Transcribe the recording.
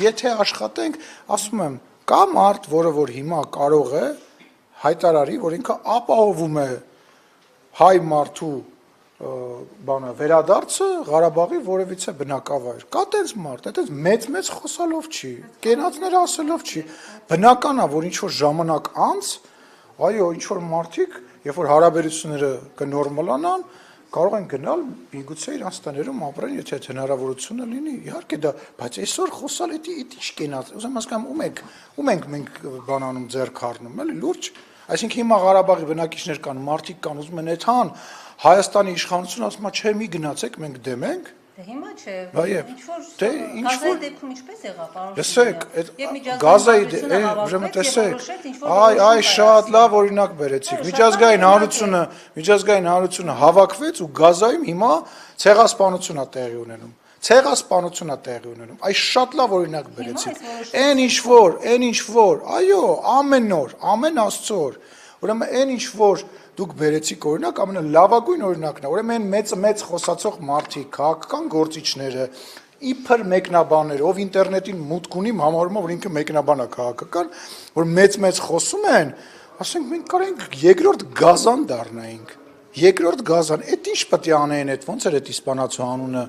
եթե աշխատենք, ասում եմ, կա մարդ, որը որ հիմա կարող է հայտարարի, որ ինքը ապահովում է հայ մարդու բանը վերադարձը Ղարաբաղի որևիցե բնակավայր։ Կա տենց մարդ, այդպես մեծ խոսալով չի, կենացներ ասելով չի։ Բնական է, որ ինչ որ ժամանակ անց, այո, ինչ որ մարդիկ, երբ որ հարաբերությունները կնորմալանան, կարող են գնալ միգուցե իրանց տներում ապրեն, եթե այդ հնարավորությունը լինի, իհարկե դա, բայց այսօր խոսալ էդի ինչ կենաց, ուզում հասկանում ում ենք մենք բանանում ձեռք առնում, էլի լուրջ, այսինքն հիմա Ղարաբաղի բնակիչներ կան, մարդիկ կան, ուզում են այդքան Հայաստանի իշխանությունը ասում է, չէ, մի գնացեք, մենք դեմ ենք։ Դե հիմա չէ, ինչ որ դեպքում ինչպես եղավ, պարոն։ Տեսեք, Գազայի ուրեմն տեսեք, այ շատ լավ օրինակ բերեցիք։ Միջազգային հանրությունը հավաքվեց ու Գազայում հիմա ցեղասպանություն է տեղի ունենում։ Ցեղասպանություն է տեղի ունենում։ Այս շատ լավ օրինակ բերեցիք։ Այն ինչ որ, այո, ամեն օր, ամեն Աստծո օր։ Ուրեմն այն ինչ որ դուք բերեցիք օրինակ, ամենալավագույն օրինակն է։ Ուրեմն այն մեծ խոսացող մարդիկ, քաղաքական գործիչները, իբր մեկնաբաններ, ով ինտերնետին մուտք ունի, համարում է, որ ինքը մեկնաբան է քաղաքական, որ մեծ խոսում են, ասենք մենք կարող ենք երկրորդ Գազան դառնայինք։ Երկրորդ Գազան, այդ ինչ պետք է անեին, այդ ոնց էր այդ իսպանացու անունը։